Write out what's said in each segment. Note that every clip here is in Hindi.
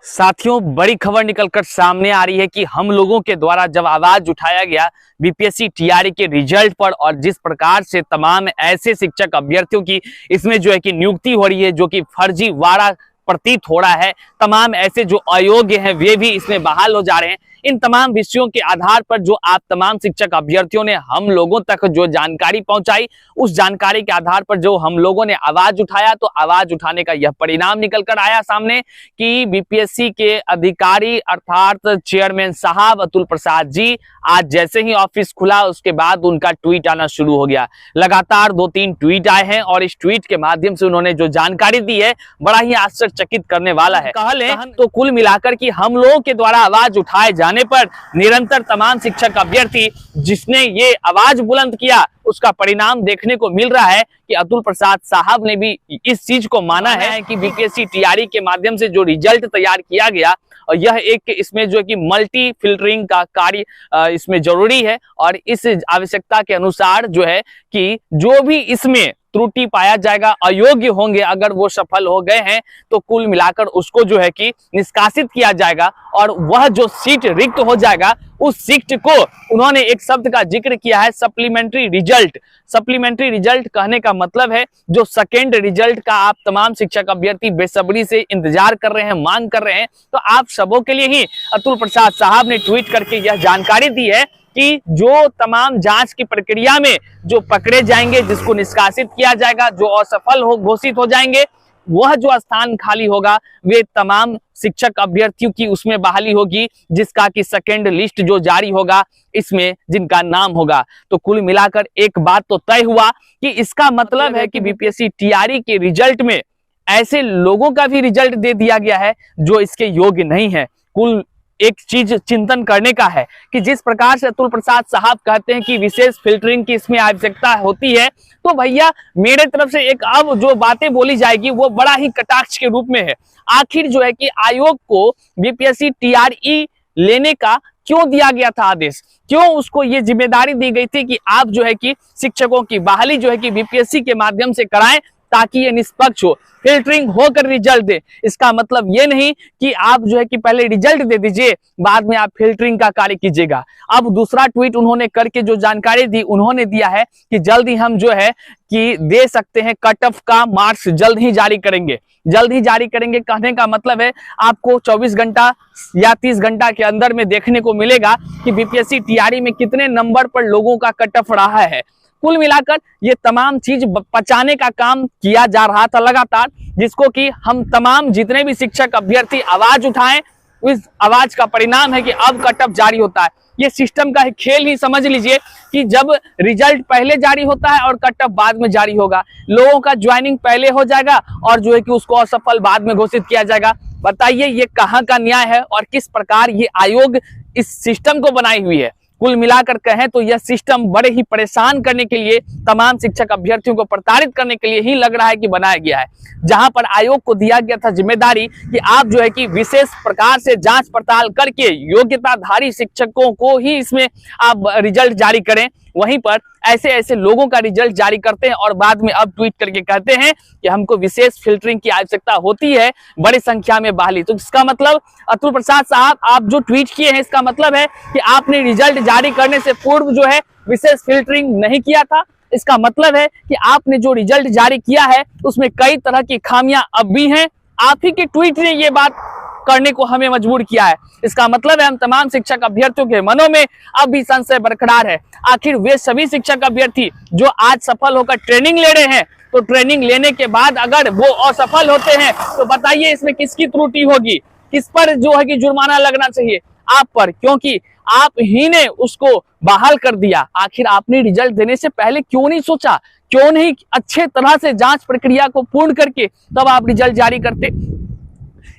साथियों, बड़ी खबर निकलकर सामने आ रही है कि हम लोगों के द्वारा जब आवाज उठाया गया बीपीएससी टीआरई के रिजल्ट पर और जिस प्रकार से तमाम ऐसे शिक्षक अभ्यर्थियों की इसमें जो है कि नियुक्ति हो रही है जो कि फर्जीवाड़ा प्रतीत हो रहा है, तमाम ऐसे जो अयोग्य हैं वे भी इसमें बहाल हो जा रहे हैं। इन तमाम विषयों के आधार पर जो आप तमाम शिक्षक अभ्यर्थियों ने हम लोगों तक जो जानकारी पहुंचाई, उस जानकारी के आधार पर जो हम लोगों ने आवाज उठाया, तो आवाज उठाने का यह परिणाम निकल कर आया सामने कि बीपीएससी के अधिकारी अर्थात चेयरमैन साहब अतुल प्रसाद जी आज जैसे ही ऑफिस खुला उसके बाद उनका ट्वीट आना शुरू हो गया। लगातार 2-3 ट्वीट आए हैं और इस ट्वीट के माध्यम से उन्होंने जो जानकारी दी है बड़ा ही आश्चर्यचकित करने वाला है। कहलें तो कुल मिलाकर कि हम लोगों के द्वारा आवाज उठाए जाने पर निरंतर तमाम शिक्षक अभ्यर्थी जिसने ये आवाज बुलंद किया उसका परिणाम देखने को मिल रहा है कि अतुल प्रसाद साहब ने भी इस चीज को माना है कि बीपीएससी टीआरई के माध्यम से जो रिजल्ट तैयार किया गया और यह एक इसमें जो कि मल्टी फिल्टरिंग का कार्य इसमें जरूरी है और इस आवश्यकता के अनुसार जो है कि जो भी इसमें त्रुटि पाया जाएगा, अयोग्य होंगे, अगर वो सफल हो गए हैं तो कुल मिलाकर उसको जो है कि निष्कासित किया जाएगा और वह जो सीट रिक्त हो जाएगा उस सीट को उन्होंने एक शब्द का जिक्र किया है, सप्लीमेंट्री रिजल्ट। सप्लीमेंट्री रिजल्ट कहने का मतलब है जो सेकेंड रिजल्ट का आप तमाम शिक्षक अभ्यर्थी बेसब्री से इंतजार कर रहे हैं, मांग कर रहे हैं। तो आप सबों के लिए ही अतुल प्रसाद साहब ने ट्वीट करके यह जानकारी दी है कि जो तमाम जांच की प्रक्रिया में जो पकड़े जाएंगे, जिसको निष्कासित किया जाएगा, जो असफल हो घोषित हो जाएंगे, वह जो स्थान खाली होगा वे तमाम शिक्षक अभ्यर्थियों की उसमें बहाली होगी, जिसका कि सेकेंड लिस्ट जो जारी होगा इसमें जिनका नाम होगा। तो कुल मिलाकर एक बात तो तय हुआ कि इसका मतलब है कि बीपीएससी टीआरई के रिजल्ट में ऐसे लोगों का भी रिजल्ट दे दिया गया है जो इसके योग्य नहीं है। कुल एक चीज चिंतन करने का है कि जिस प्रकार से अतुल प्रसाद साहब कहते हैं कि विशेष फिल्टरिंग की इसमें आवश्यकता होती है, तो भैया मेरे तरफ से एक अब जो बातें बोली जाएगी वो बड़ा ही कटाक्ष के रूप में है। आखिर जो है कि आयोग को बीपीएससी टीआरई लेने का क्यों दिया गया था आदेश, क्यों उसको ये जिम्मेदारी दी गई थी कि आप जो है कि शिक्षकों की बहाली जो है कि बीपीएससी के माध्यम से कराएं ताकि ये निष्पक्ष हो, फिल्टरिंग होकर रिजल्ट दे। इसका मतलब ये नहीं कि आप जो है कि पहले रिजल्ट दे दीजिए बाद में आप फिल्टरिंग का कार्य कीजिएगा। अब दूसरा ट्वीट उन्होंने करके जो जानकारी दी, उन्होंने दिया है कि जल्द ही हम जो है कि दे सकते हैं कट ऑफ का मार्क्स जल्द ही जारी करेंगे। जल्द ही जारी करेंगे कहने का मतलब है आपको 24 घंटा या 30 घंटा के अंदर में देखने को मिलेगा कि बीपीएससी टीआरई में कितने नंबर पर लोगों का कट ऑफ रहा है। कुल मिलाकर ये तमाम चीज पचाने का काम किया जा रहा था लगातार, जिसको कि हम तमाम जितने भी शिक्षक अभ्यर्थी आवाज उठाएं, इस आवाज का परिणाम है कि अब कट ऑफ जारी होता है। ये सिस्टम का खेल ही समझ लीजिए कि जब रिजल्ट पहले जारी होता है और कट ऑफ बाद में जारी होगा, लोगों का ज्वाइनिंग पहले हो जाएगा और जो है कि उसको असफल बाद में घोषित किया जाएगा। बताइए ये कहाँ का न्याय है और किस प्रकार ये आयोग इस सिस्टम को बनाई हुई है। कुल मिलाकर कहें तो यह सिस्टम बड़े ही परेशान करने के लिए, तमाम शिक्षक अभ्यर्थियों को प्रताड़ित करने के लिए ही लग रहा है कि बनाया गया है, जहां पर आयोग को दिया गया था जिम्मेदारी कि आप जो है कि विशेष प्रकार से जांच पड़ताल करके योग्यताधारी शिक्षकों को ही इसमें आप रिजल्ट जारी करें। वहीं पर ऐसे ऐसे लोगों का रिजल्ट जारी करते हैं और बाद में अब ट्वीट करके कहते हैं कि हमको विशेष फिल्टरिंग की आवश्यकता होती है, बड़ी संख्या में बहाली। तो इसका मतलब अतुल प्रसाद साहब आप जो ट्वीट किए हैं इसका मतलब है कि आपने रिजल्ट जारी करने से पूर्व जो है विशेष फिल्टरिंग नहीं किया था। इसका मतलब है कि आपने जो रिजल्ट जारी किया है उसमें कई तरह की खामियां अब भी हैं। आप ही के ट्वीट ने ये बात करने को हमें मजबूर किया है। इसका मतलब है हम तमाम शिक्षक अभ्यर्थियों के मनों में अब भी संशय बरकरार है। आखिर वे सभी शिक्षक अभ्यर्थी जो आज सफल होकर ट्रेनिंग ले रहे हैं, तो ट्रेनिंग लेने के बाद अगर वो असफल होते हैं तो बताइए इसमें किसकी त्रुटि होगी, किस पर जो है कि जुर्माना लगना चाहिए? आप पर, क्योंकि आप ही ने उसको बहाल कर दिया। आखिर आपने रिजल्ट देने से पहले क्यों नहीं सोचा, क्यों नहीं अच्छे तरह से जांच प्रक्रिया को पूर्ण करके तब आप रिजल्ट जारी करते?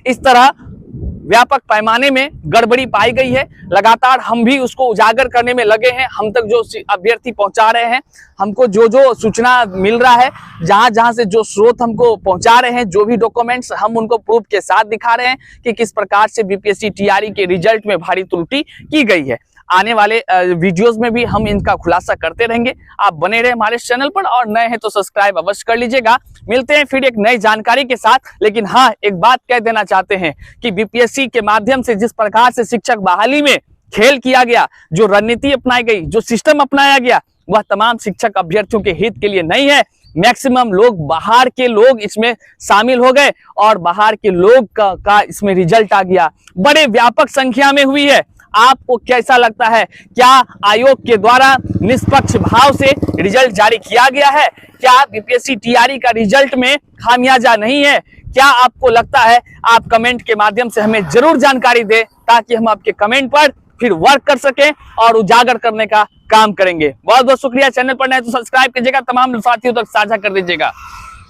इस तरह व्यापक पैमाने में गड़बड़ी पाई गई है। लगातार हम भी उसको उजागर करने में लगे हैं। हम तक जो अभ्यर्थी पहुंचा रहे हैं, हमको जो जो सूचना मिल रहा है, जहां जहां से जो स्रोत हमको पहुंचा रहे हैं, जो भी डॉक्यूमेंट्स हम उनको प्रूफ के साथ दिखा रहे हैं कि किस प्रकार से बीपीएससी टीआरई के रिजल्ट में भारी त्रुटि की गई है। आने वाले वीडियोस में भी हम इनका खुलासा करते रहेंगे। आप बने रहे हमारे चैनल पर, और नए हैं तो सब्सक्राइब अवश्य कर लीजिएगा। मिलते हैं फिर एक नई जानकारी के साथ। लेकिन हाँ, एक बात कह देना चाहते हैं कि बीपीएससी के माध्यम से जिस प्रकार से शिक्षक बहाली में खेल किया गया, जो रणनीति अपनाई गई, जो सिस्टम अपनाया गया, वह तमाम शिक्षक अभ्यर्थियों के हित के लिए नहीं है। मैक्सिमम लोग, बाहर के लोग इसमें शामिल हो गए और बाहर के लोग का इसमें रिजल्ट आ गया, बड़े व्यापक संख्या में हुई है। आपको कैसा लगता है? क्या आयोग के द्वारा निष्पक्ष भाव से रिजल्ट जारी किया गया है? क्या बीपीएससी टीआरई का रिजल्ट में खामियाजा नहीं है? क्या आपको लगता है? आप कमेंट के माध्यम से हमें जरूर जानकारी दें, ताकि हम आपके कमेंट पर फिर वर्क कर सकें और उजागर करने का काम करेंगे। बहुत बहुत शुक्रिया। चैनल पर नए तो सब्सक्राइब कीजिएगा, तमाम साथियों तक साझा कर दीजिएगा।